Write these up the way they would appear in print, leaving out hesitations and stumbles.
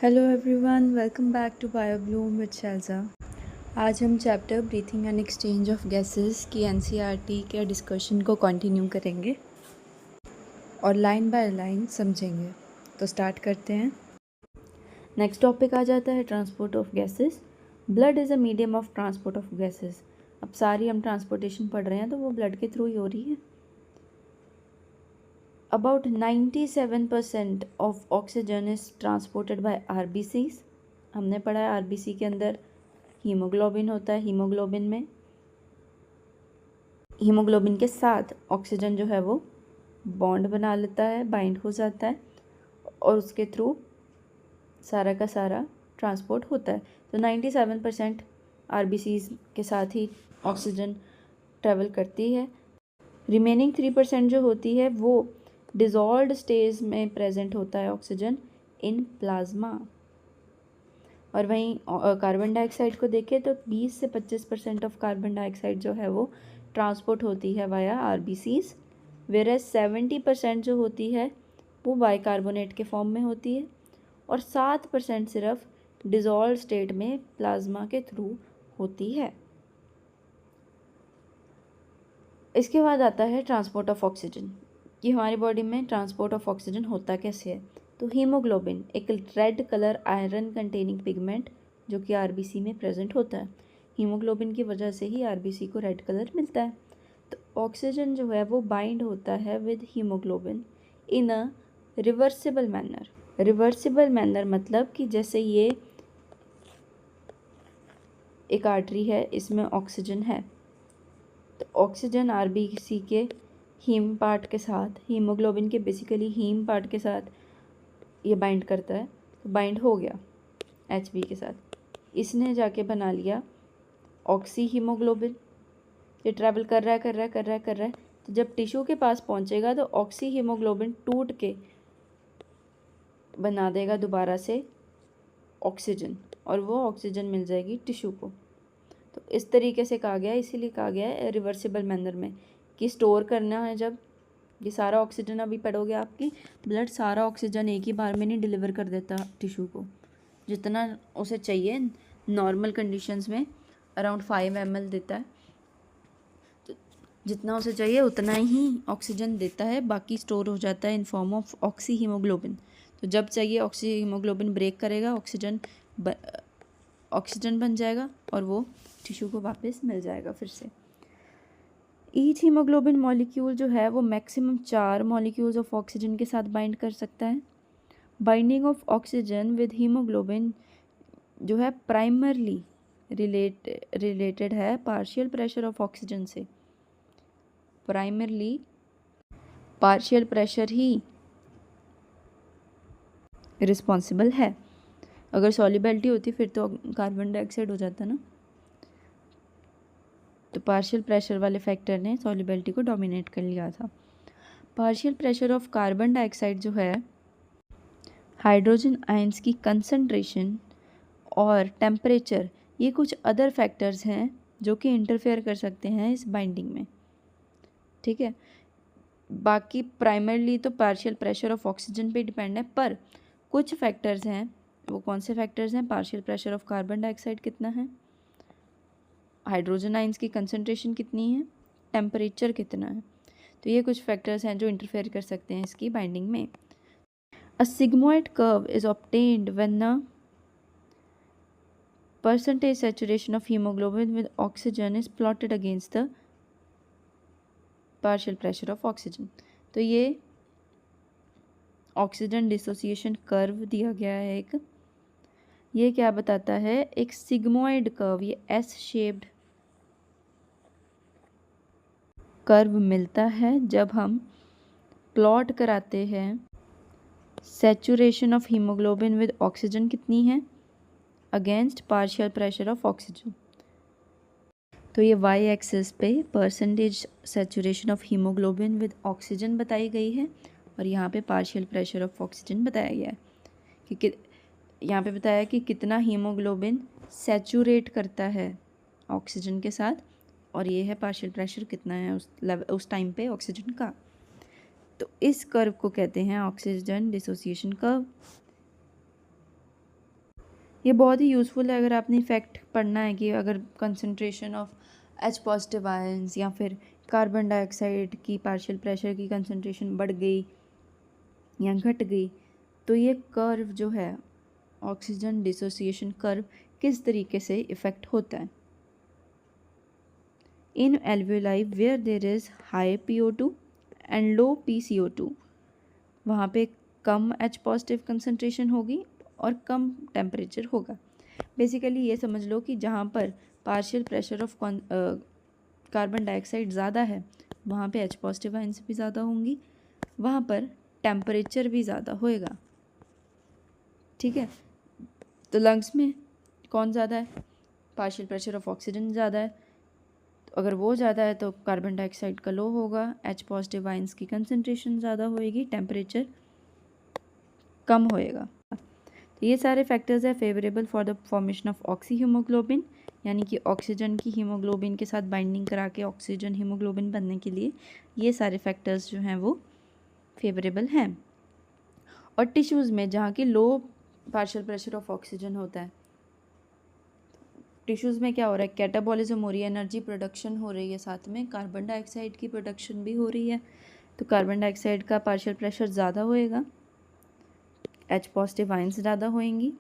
Hello everyone, welcome back to Biobloom with Shailja. आज हम chapter breathing and exchange of gases की NCERT के discussion को कंटिन्यू करेंगे और लाइन बाय लाइन समझेंगे। तो स्टार्ट करते हैं। नेक्स्ट टॉपिक आ जाता है transport of gases. Blood is a medium of transport of gases. अब सारी हम ट्रांसपोर्टेशन पढ़ रहे हैं तो वो ब्लड के थ्रू ही हो रही है। About 97% of oxygen is transported by RBCs। हमने पढ़ा है आरबीसी के अंदर हीमोग्लोबिन होता है। हीमोग्लोबिन के साथ ऑक्सीजन जो है वो बॉन्ड बना लेता है, बाइंड हो जाता है और उसके थ्रू सारा का सारा ट्रांसपोर्ट होता है। तो 97% आरबीसीज के साथ ही ऑक्सीजन ट्रेवल करती है। रिमेनिंग 3% जो होती है वो डिज़ोल्व्ड स्टेज में प्रेजेंट होता है ऑक्सीजन इन प्लाज्मा। और वहीं कार्बन डाइऑक्साइड को देखें तो 20 से 25% ऑफ कार्बन डाइऑक्साइड जो है वो ट्रांसपोर्ट होती है वाया आरबीसीज, वेयरएज 70% जो होती है वो बाइकार्बोनेट के फॉर्म में होती है और 7% सिर्फ डिज़ोल्व्ड स्टेट में प्लाज्मा के थ्रू होती है। इसके बाद आता है ट्रांसपोर्ट ऑफ ऑक्सीजन कि हमारी बॉडी में ट्रांसपोर्ट ऑफ ऑक्सीजन होता कैसे है। तो हीमोग्लोबिन एक red colour iron containing pigment जो कि आरबीसी में प्रेजेंट होता है। हीमोग्लोबिन की वजह से ही आरबीसी को रेड कलर मिलता है। तो ऑक्सीजन जो है वो बाइंड होता है with haemoglobin in a reversible manner. Reversible manner मतलब कि जैसे ये एक आर्टरी है, इसमें ऑक्सीजन है तो ऑक्सीजन आरबीसी के हीम पार्ट के साथ, हीमोग्लोबिन के बेसिकली हीम पार्ट के साथ ये बाइंड करता है। तो बाइंड हो गया एचबी के साथ, इसने जाके बना लिया ऑक्सी हीमोग्लोबिन। ये ट्रैवल कर रहा है तो जब टिश्यू के पास पहुंचेगा तो ऑक्सी हीमोग्लोबिन टूट के बना देगा दोबारा से ऑक्सीजन और वो ऑक्सीजन मिल जाएगी टिश्यू को। तो इस तरीके से कहा गया है, इसीलिए कहा गया है रिवर्सिबल मैनर में कि स्टोर करना है। जब ये सारा ऑक्सीजन अभी पढ़ोगे आपकी ब्लड सारा ऑक्सीजन एक ही बार में नहीं डिलीवर कर देता टिश्यू को, जितना उसे चाहिए नॉर्मल कंडीशंस में अराउंड 5 ml देता है। तो जितना उसे चाहिए उतना ही ऑक्सीजन देता है, बाकी स्टोर हो जाता है in form of oxy haemoglobin. तो जब चाहिए ऑक्सी हीमोग्लोबिन ब्रेक करेगा, ऑक्सीजन बन जाएगा और वो टिश्यू को वापस मिल जाएगा फिर से। ईच हीमोग्लोबिन मॉलिक्यूल जो है वो मैक्सिमम 4 मॉलिक्यूल्स ऑफ ऑक्सीजन के साथ बाइंड कर सकता है। Binding of oxygen with haemoglobin जो है प्राइमरली रिलेटेड है पार्शियल प्रेशर ऑफ ऑक्सीजन से। प्राइमरली पार्शियल प्रेशर ही रिस्पॉन्सिबल है। अगर सॉल्युबिलिटी होती फिर तो कार्बन डाइऑक्साइड हो जाता ना। तो पार्शियल प्रेशर वाले फैक्टर ने सॉल्युबिलिटी को डोमिनेट कर लिया था। Partial pressure of carbon dioxide जो है हाइड्रोजन आयंस की कंसंट्रेशन और टेम्परेचर, ये कुछ अदर फैक्टर्स हैं जो कि इंटरफेयर कर सकते हैं इस बाइंडिंग में। ठीक है, बाकी प्राइमरली तो पार्शियल प्रेशर ऑफ ऑक्सीजन पे डिपेंड है, पर कुछ फैक्टर्स हैं। वो कौन से फैक्टर्स हैं? Partial pressure of carbon dioxide कितना है, हाइड्रोजन आयंस की कंसंट्रेशन कितनी है, टेम्परेचर कितना है। तो ये कुछ फैक्टर्स हैं जो इंटरफेयर कर सकते हैं इसकी बाइंडिंग में। A sigmoid curve is obtained when the percentage saturation of hemoglobin with oxygen is plotted against the partial pressure of oxygen। तो ये ऑक्सीजन डिसोसिएशन कर्व दिया गया है एक। ये क्या बताता है? एक सिग्मोइड कर्व, ये एस शेप्ड कर्व मिलता है जब हम प्लॉट कराते हैं saturation of haemoglobin with oxygen कितनी है against partial pressure of oxygen. तो ये वाई एक्सिस पे percentage saturation of haemoglobin with oxygen बताई गई है और यहाँ पे पार्शियल प्रेशर ऑफ ऑक्सीजन बताया गया है कि यहाँ पे बताया कि कितना हीमोग्लोबिन सैचुरेट करता है ऑक्सीजन के साथ और ये है पार्शियल प्रेशर कितना है उस टाइम पे ऑक्सीजन का। तो इस कर्व को कहते हैं ऑक्सीजन डिसोसिएशन कर्व। ये बहुत ही यूज़फुल है अगर आपने इफ़ेक्ट पढ़ना है कि अगर concentration of H positive ions या फिर कार्बन डाइऑक्साइड की पार्शियल प्रेशर की कंसंट्रेशन बढ़ गई या घट गई, तो ये कर्व जो है ऑक्सीजन डिसोसिएशन कर्व किस तरीके से इफ़ेक्ट होता है। In alveoli where there is high PO2 and low PCO2, वहाँ पे कम H पॉजिटिव कंसंट्रेशन होगी और कम टेम्परेचर होगा। बेसिकली ये समझ लो कि जहाँ पर partial pressure of carbon dioxide ज़्यादा है वहाँ पे H पॉजिटिव आयंस भी ज़्यादा होंगी, वहाँ पर टेम्परेचर भी ज़्यादा होएगा। ठीक है, तो लंग्स में कौन ज़्यादा है, पार्शियल प्रेशर ऑफ ऑक्सीजन ज़्यादा है, तो अगर वो ज़्यादा है तो कार्बन डाइऑक्साइड का लो होगा, H पॉजिटिव आयंस की कंसंट्रेशन ज़्यादा होएगी, टेम्परेचर कम होएगा। तो ये सारे फैक्टर्स है favourable for the formation of oxy haemoglobin, यानी कि ऑक्सीजन की हीमोग्लोबिन के साथ बाइंडिंग करा के ऑक्सीजन हीमोग्लोबिन बनने के लिए ये सारे फैक्टर्स जो हैं वो फेवरेबल हैं। और टिश्यूज़ में जहाँ की लो पार्शियल प्रेशर ऑफ ऑक्सीजन होता है, टिश्यूज़ में क्या हो रहा है, कैटाबॉलिज्म हो रही है, एनर्जी प्रोडक्शन हो रही है, साथ में कार्बन डाइऑक्साइड की प्रोडक्शन भी हो रही है। तो कार्बन डाइऑक्साइड का पार्शियल प्रेशर ज़्यादा होएगा, H पॉजिटिव आयंस ज़्यादा होएंगी,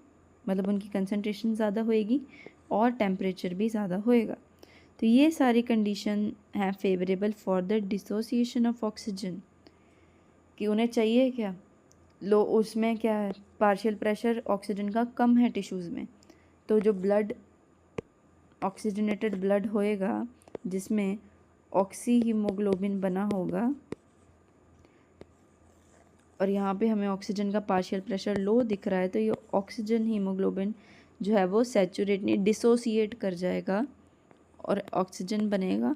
मतलब उनकी कंसंट्रेशन ज़्यादा होएगी और टेम्परेचर भी ज़्यादा होएगा। तो ये सारी कंडीशन हैं favourable for the dissociation of oxygen, कि उन्हें चाहिए क्या, लो उसमें क्या है, पार्शियल प्रेशर ऑक्सीजन का कम है टिश्यूज़ में, तो जो ब्लड ऑक्सीजनेटेड ब्लड होएगा जिसमें ऑक्सी हीमोग्लोबिन बना होगा, और यहाँ पे हमें ऑक्सीजन का पार्शियल प्रेशर लो दिख रहा है, तो ये ऑक्सीजन हीमोग्लोबिन जो है वो सैचुरेट नहीं, डिसोसिएट कर जाएगा और ऑक्सीजन बनेगा,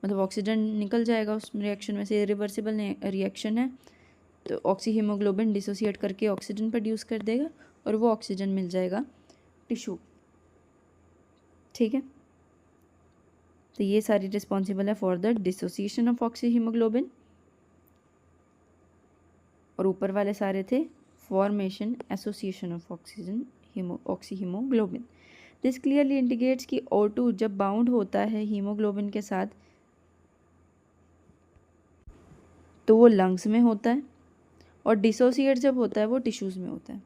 मतलब ऑक्सीजन निकल जाएगा उस रिएक्शन में से, रिवर्सिबल रिएक्शन है। तो ऑक्सी हीमोग्लोबिन डिसोसिएट करके ऑक्सीजन प्रोड्यूस कर देगा और वो ऑक्सीजन मिल जाएगा टिश्यू। ठीक है, तो ये सारी रिस्पॉन्सिबल है for the dissociation of oxy haemoglobin, और ऊपर वाले सारे थे formation association of oxygen oxy haemoglobin. This clearly indicates कि O2 जब बाउंड होता है हीमोग्लोबिन के साथ तो वो लंग्स में होता है, और डिसोसिएट जब होता है वो टिश्यूज़ में होता है।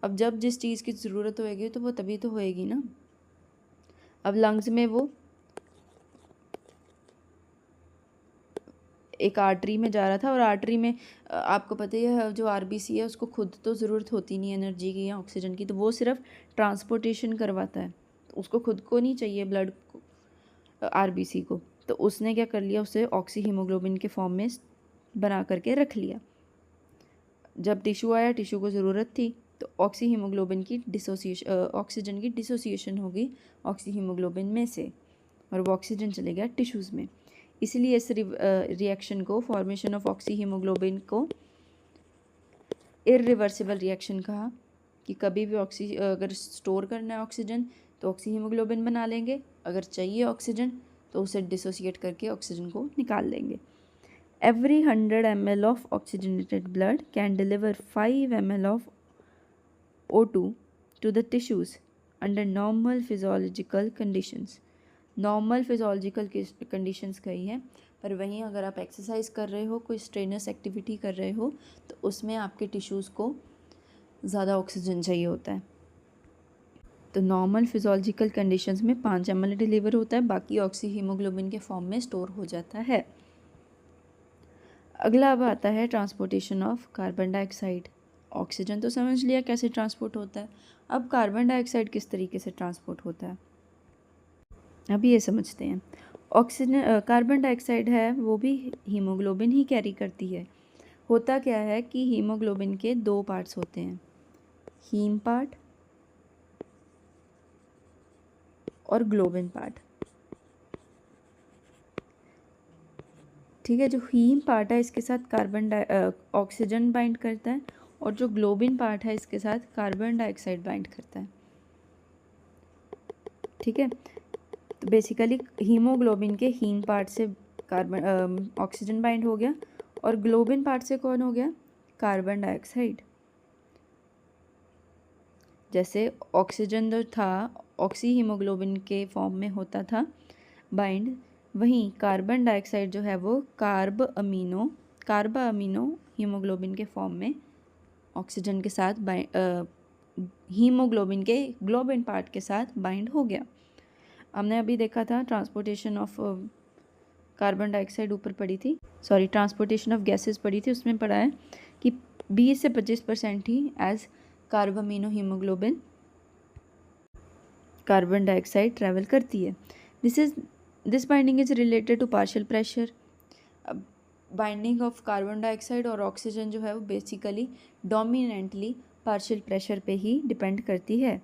अब जब जिस चीज़ की ज़रूरत होएगी तो वो तभी तो होएगी ना। अब लंग्स में वो एक आर्टरी में जा रहा था, और आर्टरी में आपको पता ही है जो RBC है उसको खुद तो ज़रूरत होती नहीं एनर्जी की या ऑक्सीजन की, तो वो सिर्फ ट्रांसपोर्टेशन करवाता है, तो उसको खुद को नहीं चाहिए ब्लड को, RBC को, तो उसने क्या कर लिया, उसे ऑक्सी हीमोग्लोबिन के फॉर्म में बना करके रख लिया। जब टिश्यू आया, टिश्यू को ज़रूरत थी, तो ऑक्सी हीमोग्लोबिन की डिसोसिएशन, ऑक्सीजन की डिसोसिएशन होगी ऑक्सी हीमोग्लोबिन में से, और वो ऑक्सीजन चले गया टिश्यूज़ में। इसलिए इस रिएक्शन को, फॉर्मेशन ऑफ ऑक्सी हीमोग्लोबिन को इरिवर्सिबल रिएक्शन कहा, कि कभी भी अगर स्टोर करना है ऑक्सीजन तो ऑक्सी हीमोग्लोबिन बना लेंगे, अगर चाहिए ऑक्सीजन तो उसे डिसोसिएट करके ऑक्सीजन को निकाल लेंगे। Every 100 ml of oxygenated blood can deliver 5 ml of O2 to the tissues under normal physiological conditions. Normal physiological conditions कही हैं, पर वहीं अगर आप एक्सरसाइज कर रहे हो, कोई स्ट्रेनस एक्टिविटी कर रहे हो, तो उसमें आपके टिश्यूज़ को ज़्यादा ऑक्सीजन चाहिए होता है। तो नॉर्मल फिजोलॉजिकल कंडीशंस में 5 ml डिलीवर होता है, बाकी ऑक्सी हीमोग्लोबिन के फॉर्म में स्टोर हो जाता है। अगला अब आता है transportation of carbon dioxide. Oxygen तो समझ लिया कैसे ट्रांसपोर्ट होता है, अब कार्बन डाइऑक्साइड किस तरीके से ट्रांसपोर्ट होता है, अब ये समझते हैं। ऑक्सीजन कार्बन डाइऑक्साइड है वो भी हीमोग्लोबिन ही कैरी करती है। होता क्या है कि हीमोग्लोबिन के 2 पार्ट्स होते हैं, हीम पार्ट और ग्लोबिन पार्ट। ठीक है, जो हीम पार्ट है इसके साथ ऑक्सीजन बाइंड करता है, और जो ग्लोबिन पार्ट है इसके साथ कार्बन डाइऑक्साइड बाइंड करता है। ठीक है, तो बेसिकली हीमोग्लोबिन के हीम पार्ट से ऑक्सीजन बाइंड हो गया, और ग्लोबिन पार्ट से कौन हो गया, कार्बन डाइऑक्साइड। जैसे ऑक्सीजन जो था ऑक्सी हीमोग्लोबिन के फॉर्म में होता था बाइंड, वहीं कार्बन डाइऑक्साइड जो है वो कार्ब अमीनो हीमोग्लोबिन के फॉर्म में ऑक्सीजन के साथ हीमोग्लोबिन के ग्लोबिन पार्ट के साथ बाइंड हो गया। हमने अभी देखा था ट्रांसपोर्टेशन ऑफ कार्बन डाइऑक्साइड ऊपर पड़ी थी, सॉरी ट्रांसपोर्टेशन ऑफ गैसेस पड़ी थी, उसमें पढ़ा है कि 20 से 25% ही as carbamino haemoglobin carbon dioxide travel करती है। This binding is related to partial pressure. Binding of carbon dioxide और ऑक्सीजन जो है वो बेसिकली डोमिनेंटली पार्शियल प्रेशर पे ही डिपेंड करती है।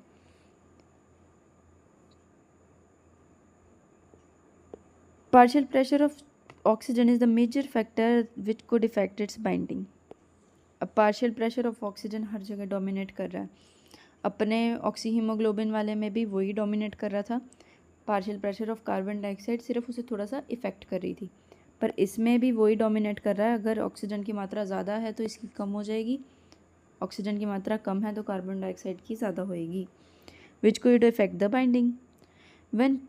Partial pressure of oxygen is the major factor which could affect its binding. अब पार्शियल प्रेशर ऑफ ऑक्सीजन हर जगह dominate कर रहा है, अपने ऑक्सी हीमोग्लोबिन वाले में भी वही डोमिनेट कर रहा था। Partial pressure of carbon dioxide सिर्फ उसे थोड़ा सा इफेक्ट कर रही थी, पर इसमें भी वही डोमिनेट कर रहा है। अगर ऑक्सीजन की मात्रा ज़्यादा है तो इसकी कम हो जाएगी, ऑक्सीजन की मात्रा कम है तो कार्बन डाइऑक्साइड की ज़्यादा होएगी, which could effect the binding. When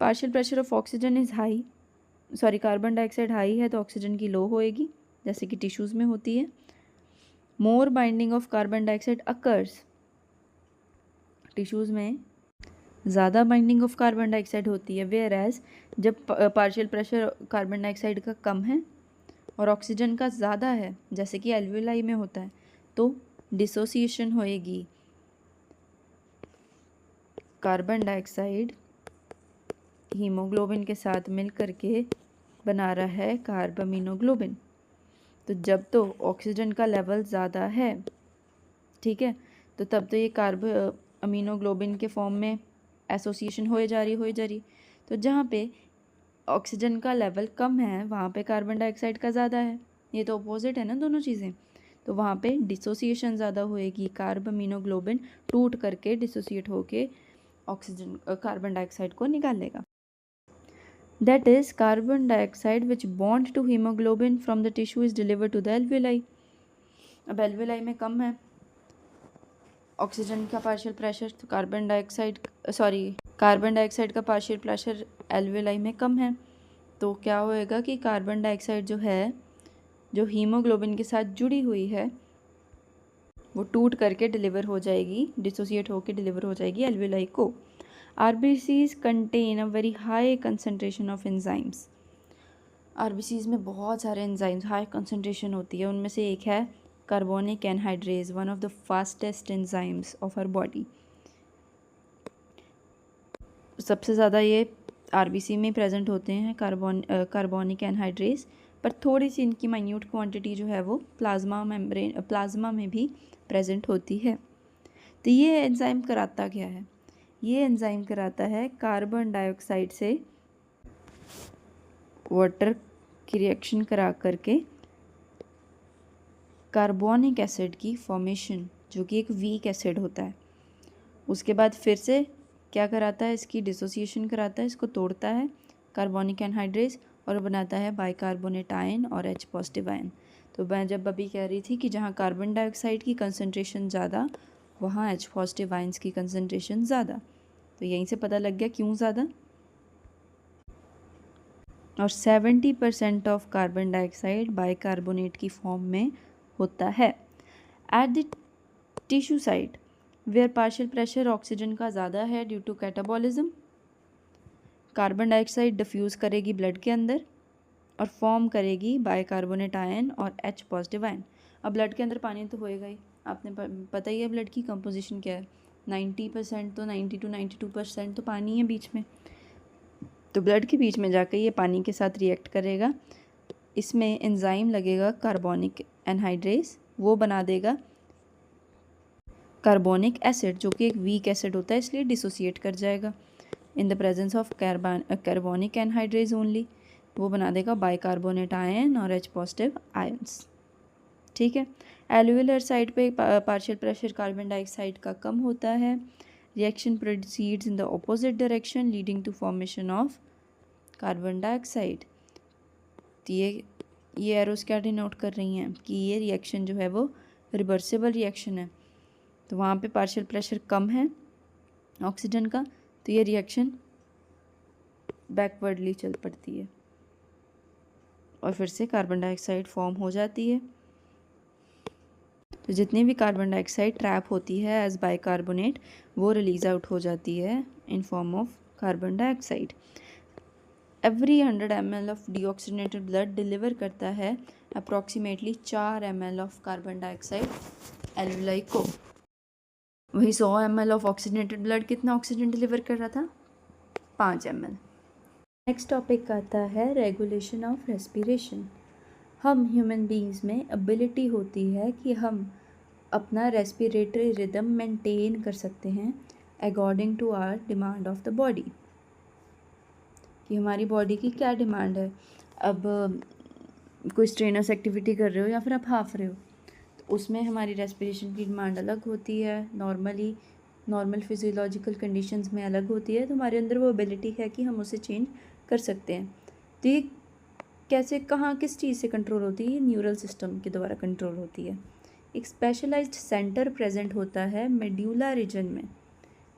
partial pressure of oxygen is high, sorry carbon dioxide high है तो ऑक्सीजन की लो होएगी, जैसे कि टिश्यूज़ में होती है। More binding of carbon dioxide occurs, tissues में ज़्यादा बाइंडिंग ऑफ कार्बन डाइऑक्साइड होती है। वेयर एज जब पार्शियल प्रेशर कार्बन डाइऑक्साइड का कम है और ऑक्सीजन का ज़्यादा है, जैसे कि एल्वियोलाई में होता है, तो डिसोसिएशन होएगी। कार्बन डाइऑक्साइड हीमोग्लोबिन के साथ मिल करके बना रहा है कार्ब अमीनोग्लोबिन। तो जब तो ऑक्सीजन का लेवल ज़्यादा है, ठीक है, तो तब तो ये कार्ब अमीनोग्लोबिन के फॉर्म में एसोसिएशन हो जा रही। तो जहाँ पे ऑक्सीजन का लेवल कम है वहाँ पे कार्बन डाइऑक्साइड का ज़्यादा है, ये तो अपोजिट है ना दोनों चीज़ें, तो वहाँ पे डिसोसिएशन ज़्यादा होएगी, कार्ब अमीनोग्लोबिन टूट करके डिसोसिएट होके ऑक्सीजन कार्बन डाइऑक्साइड को निकाल लेगा। That is, carbon dioxide which bond to hemoglobin from the tissue is delivered to the alveoli. अब alveoli में कम है ऑक्सीजन का पार्शियल प्रेशर, तो कार्बन डाइऑक्साइड का पार्शियल प्रेशर alveoli में कम है, तो क्या होएगा कि कार्बन डाइऑक्साइड जो है जो हीमोग्लोबिन के साथ जुड़ी हुई है वो टूट करके डिलीवर हो जाएगी, डिसोसिएट होकर डिलीवर हो जाएगी alveoli को। RBCs contain a very high concentration of enzymes. RBCs में बहुत सारे एंजाइम्स हाई कंसनट्रेशन होती है, उनमें से एक है carbonic anhydrase, one of the fastest enzymes of our body. सबसे ज़्यादा ये RBC में प्रेजेंट होते हैं कार्बोनिक एनहाइड्रेज, पर थोड़ी सी इनकी माइन्यूट क्वांटिटी जो है वो प्लाज्मा में भी प्रेजेंट होती है। तो ये एंजाइम कराता क्या है? ये एंजाइम कराता है कार्बन डाइऑक्साइड से वाटर की रिएक्शन करा करके कार्बोनिक एसिड की फॉर्मेशन, जो कि एक वीक एसिड होता है, उसके बाद फिर से क्या कराता है, इसकी डिसोसिएशन कराता है, इसको तोड़ता है कार्बोनिक एनहाइड्रेज और बनाता है बाइकार्बोनेट आयन और H पॉजिटिव आयन। तो मैं जब अभी कह रही थी कि जहाँ कार्बन डाइऑक्साइड की कंसनट्रेशन ज़्यादा वहाँ H पॉजिटिव आयन्स की कंसनट्रेशन ज़्यादा, तो यहीं से पता लग गया क्यों ज़्यादा। और 70% ऑफ कार्बन डाइऑक्साइड बाइकार्बोनेट की फॉर्म में होता है। At the tissue site where partial pressure oxygen का ज़्यादा है due to catabolism, carbon dioxide diffuse करेगी ब्लड के अंदर और फॉर्म करेगी बाइकार्बोनेट आयन और H पॉजिटिव आयन। अब ब्लड के अंदर पानी तो होएगा ही, आपने पता ही है ब्लड की कंपोजिशन क्या है, 90% तो 92% तो पानी है बीच में, तो ब्लड के बीच में जाकर ये पानी के साथ रिएक्ट करेगा, इसमें एंजाइम लगेगा कार्बोनिक एनहाइड्रेज, वो बना देगा कार्बोनिक एसिड, जो कि एक वीक एसिड होता है, इसलिए डिसोसिएट कर जाएगा in the presence of carbonic anhydrase only, वो बना देगा बाइकार्बोनेट आयन और H पॉजिटिव आयन्स। ठीक है, एल्वियोलर साइड पे पार्शियल प्रेशर कार्बन डाइऑक्साइड का कम होता है, reaction proceeds in the opposite direction leading to formation of carbon dioxide. तो ये एरोस क्या डिनोट कर रही हैं कि ये रिएक्शन जो है वो रिवर्सिबल रिएक्शन है, तो वहाँ पे पार्शियल प्रेशर कम है ऑक्सीजन का, तो ये रिएक्शन बैकवर्डली चल पड़ती है और फिर से कार्बन डाइऑक्साइड फॉर्म हो जाती है। तो जितनी भी कार्बन डाइऑक्साइड ट्रैप होती है एज बाइकार्बोनेट, वो रिलीज आउट हो जाती है in form of carbon dioxide. Every 100 ml of deoxygenated blood deliver करता है approximately 4 ml of carbon dioxide alveoli को। वही 100 ml ऑफ ऑक्सीजनेटेड ब्लड कितना ऑक्सीजन डिलीवर कर रहा था? 5 ml। नेक्स्ट टॉपिक आता है रेगुलेशन ऑफ रेस्पिरेशन। हम ह्यूमन बींग्स में एबिलिटी होती है कि हम अपना रेस्पिरेटरी रिदम मेंटेन कर सकते हैं according to our demand of the body, कि हमारी बॉडी की क्या डिमांड है। अब कोई स्ट्रेनस एक्टिविटी कर रहे हो या फिर आप हाफ रहे हो, तो उसमें हमारी रेस्पिरेशन की डिमांड अलग होती है, नॉर्मल फिजियोलॉजिकल कंडीशंस में अलग होती है। तो हमारे अंदर वो एबिलिटी है कि हम उसे चेंज कर सकते हैं। तो ये कैसे, कहाँ, किस चीज़ से कंट्रोल होती है? न्यूरल सिस्टम के द्वारा कंट्रोल होती है। एक स्पेशलाइज्ड सेंटर प्रेजेंट होता है मेड्यूला रीजन में,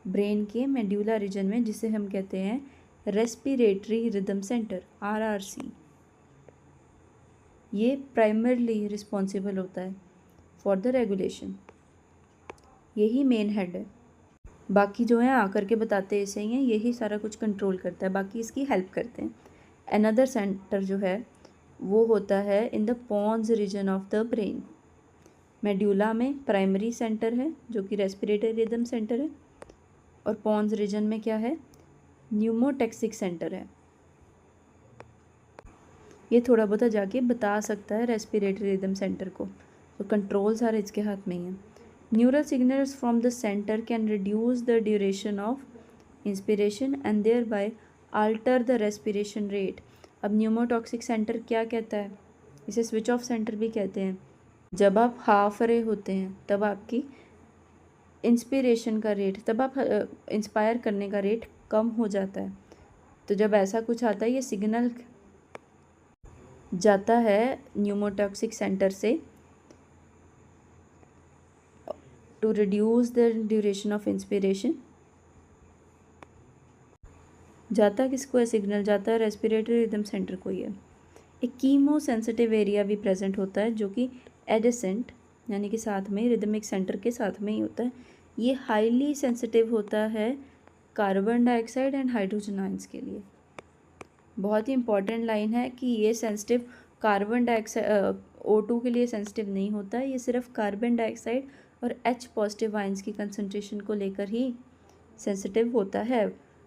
ब्रेन के मेड्यूला रीजन में, जिसे हम कहते हैं रेस्पिरेटरी रिदम सेंटर, RRC। ये प्राइमरली रिस्पॉन्सिबल होता है फॉर द रेगुलेशन, यही मेन हेड है। बाकी जो है आकर के बताते ऐसे ही हैं, यही सारा कुछ कंट्रोल करता है, बाकी इसकी हेल्प करते हैं। अनदर सेंटर जो है वो होता है in the pons region of the brain. Medulla में प्राइमरी सेंटर है जो कि रेस्पिरेटरी रिदम सेंटर है, और पोन्स रीजन में क्या है? न्यूमोटैक्सिक सेंटर है। ये थोड़ा बहुत जाके बता सकता है रेस्पिरेटरी रिदम सेंटर को, तो कंट्रोल सारे इसके हाथ में ही है। Neural signals from the centre can reduce the duration of inspiration and thereby alter the respiration rate. अब न्यूमोटॉक्सिक सेंटर क्या कहता है? इसे स्विच ऑफ सेंटर भी कहते हैं। जब आप हाफ रहे होते हैं तब आपकी इंस्पिरेशन का रेट, तब आप इंस्पायर करने का रेट कम हो जाता है। तो जब ऐसा कुछ आता है, ये सिग्नल जाता है न्यूमोटॉक्सिक सेंटर से to reduce the duration of inspiration. जाता किसको है सिग्नल? जाता है रेस्पिरेटरी रिदम सेंटर को ही है। एक कीमो सेंसिटिव एरिया भी प्रेजेंट होता है जो कि एडेसेंट, यानी कि साथ में रिदमिक सेंटर के साथ में ही होता है। ये हाईली सेंसिटिव होता है carbon dioxide and hydrogen ions के लिए। बहुत ही इंपॉर्टेंट लाइन है कि ये सेंसिटिव कार्बन डाइऑक्साइड O2 के लिए सेंसिटिव नहीं होता है, ये सिर्फ कार्बन डाइऑक्साइड और H पॉजिटिव आयंस की कंसनट्रेशन को लेकर ही सेंसिटिव होता है।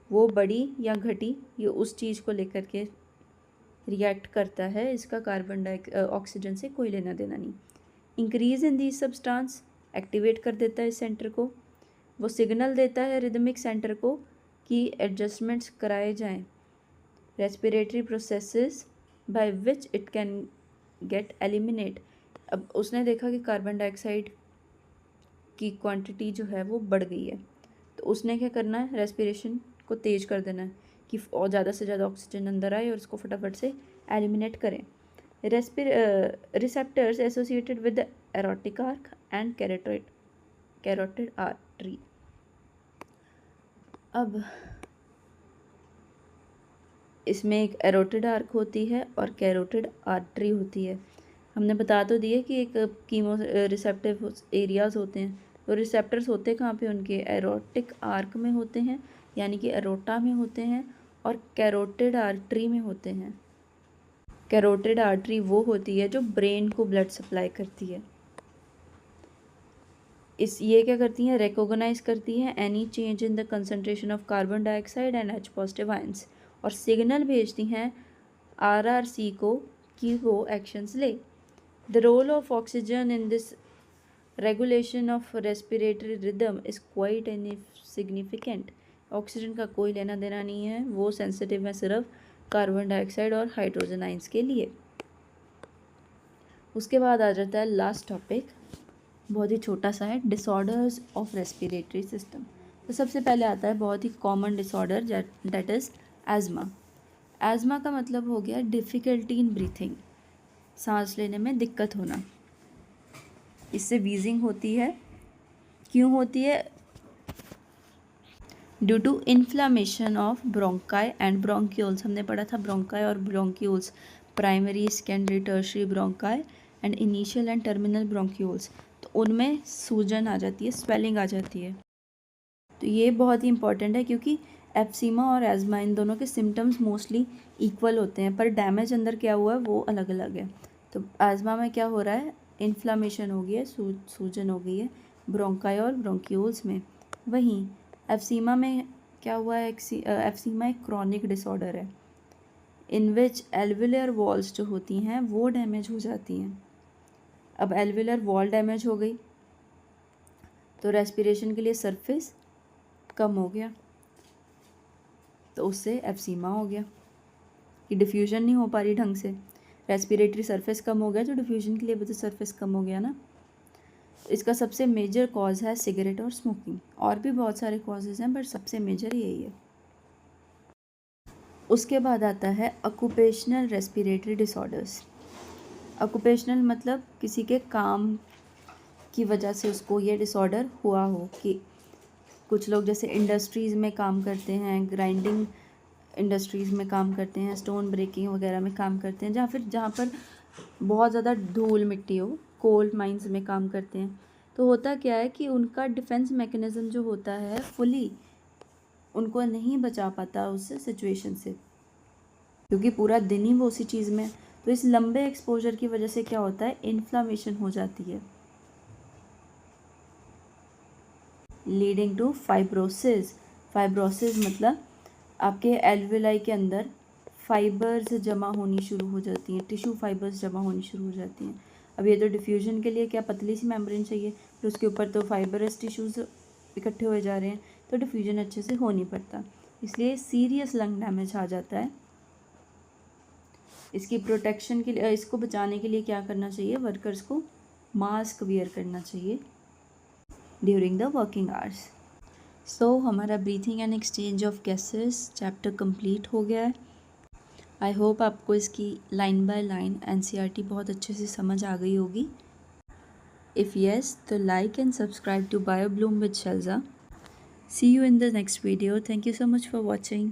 वो बड़ी या घटी, ये उस चीज़ को लेकर के रिएक्ट करता है, इसका कार्बन ऑक्सीजन से कोई लेना देना नहीं। Increase in the substance activate कर देता है इस सेंटर को, वो सिग्नल देता है रिदमिक सेंटर को कि एडजस्टमेंट्स कराए जाएं respiratory processes by which it can get eliminate. अब उसने देखा कि कार्बन डाइऑक्साइड की क्वांटिटी जो है वो बढ़ गई है, तो उसने क्या करना है? रेस्पिरेशन को तेज़ कर देना है कि और ज़्यादा से ज़्यादा ऑक्सीजन अंदर आए और उसको फटाफट से एलिमिनेट करें। Receptors associated with the aortic arch and carotid artery. अब इसमें एक एरोटिड आर्क होती है और कैरोटिड आर्टरी होती है। हमने बता तो दिए कि एक कीमो रिसेप्टिव एरियाज़ होते हैं, तो रिसेप्टर्स होते कहाँ पे? उनके एरोटिक आर्क में होते हैं, यानी कि एरोटा में होते हैं, और कैरोटिड आर्टरी में होते हैं। कैरोटिड आर्टरी वो होती है जो ब्रेन को ब्लड सप्लाई करती है। ये क्या करती हैं? रिकॉग्नाइज करती हैं any change in the concentration of carbon dioxide and H positive ions, और सिग्नल भेजती हैं RRC को कि वो एक्शंस ले। The role of oxygen in this regulation of respiratory rhythm is quite insignificant. Oxygen का कोई लेना देना नहीं है, वो सेंसिटिव है सिर्फ कार्बन डाइऑक्साइड और हाइड्रोजन आयंस के लिए। उसके बाद आ जाता है लास्ट टॉपिक, बहुत ही छोटा सा है, डिसऑर्डर्स ऑफ रेस्पिरेटरी सिस्टम। तो सबसे पहले आता है बहुत ही common disorder, that is asthma. Asthma का मतलब हो गया डिफ़िकल्टी इन ब्रीथिंग, सांस लेने में दिक्कत होना। इससे वीजिंग होती है क्यों होती है? Due to inflammation of bronchi and bronchioles. हमने पढ़ा था ब्रोंकाई और bronchioles, primary, secondary, tertiary bronchi and initial and terminal bronchioles. तो उनमें सूजन आ जाती है, स्वेलिंग आ जाती है। तो ये बहुत ही इंपॉर्टेंट है क्योंकि एप्सीमा और एज़मा इन दोनों के सिम्टम्स मोस्टली इक्वल होते हैं, पर डैमेज अंदर क्या हुआ है वो अलग अलग है। तो एज़मा में क्या हो रहा है? इन्फ्लामेशन हो गई है, सूजन हो गई है ब्रोंकाई और ब्रोंक्यूल्स में। वहीं एप्सीमा में क्या हुआ है? एप्सीमा एक क्रॉनिक डिसऑर्डर है इन विच एल्विलर वॉल्स जो होती हैं वो डैमेज हो जाती हैं। अब एल्विलर वॉल डैमेज हो गई तो रेस्पिरेशन के लिए सरफेस कम हो गया, तो उससे एप्सीमा हो गया कि डिफ्यूजन नहीं हो पा रही ढंग से। रेस्पिरेटरी सरफेस कम हो गया तो डिफ्यूजन के लिए भी तो सरफेस कम हो गया ना। इसका सबसे मेजर कॉज है सिगरेट और स्मोकिंग। और भी बहुत सारे कॉजेज़ हैं पर सबसे मेजर यही है। उसके बाद आता है ऑक्यूपेशनल रेस्पिरेटरी डिसऑर्डर्स। ऑक्यूपेशनल मतलब किसी के काम की वजह से उसको ये डिसऑर्डर हुआ हो। कि कुछ लोग जैसे इंडस्ट्रीज़ में काम करते हैं, ग्राइंडिंग इंडस्ट्रीज़ में काम करते हैं, स्टोन ब्रेकिंग वगैरह में काम करते हैं, जहाँ पर बहुत ज़्यादा धूल मिट्टी हो, कोल माइंस में काम करते हैं। तो होता क्या है कि उनका डिफेंस मैकेनिज़्म जो होता है फुली उनको नहीं बचा पाता उस सिचुएशन से, क्योंकि पूरा दिन ही वो उसी चीज़ में। तो इस लंबे एक्सपोजर की वजह से क्या होता है? इन्फ्लामेशन हो जाती है, लीडिंग टू फाइब्रोसिस। फाइब्रोसिस मतलब आपके एल्वेलाई के अंदर फाइबर्स जमा होनी शुरू हो जाती हैं, टिश्यू फाइबर्स जमा होनी शुरू हो जाती हैं। अब ये तो डिफ्यूजन के लिए क्या पतली सी मेम्ब्रेन चाहिए, फिर उसके ऊपर तो फाइबरस टिश्यूज़ इकट्ठे हो जा रहे हैं, तो डिफ्यूजन अच्छे से हो नहीं पड़ता, इसलिए सीरियस लंग डैमेज आ जाता है। इसकी प्रोटेक्शन के लिए, इसको बचाने के लिए क्या करना चाहिए? वर्कर्स को मास्क वियर करना चाहिए ड्यूरिंग द वर्किंग आवर्स। सो हमारा breathing and exchange of gases chapter complete हो गया है। आई होप आपको इसकी लाइन बाय लाइन एनसीईआरटी बहुत अच्छे से समझ आ गई होगी। इफ़ येस तो like and subscribe to Biobloom with Shailja. See you in the next video. Thank you so much for watching.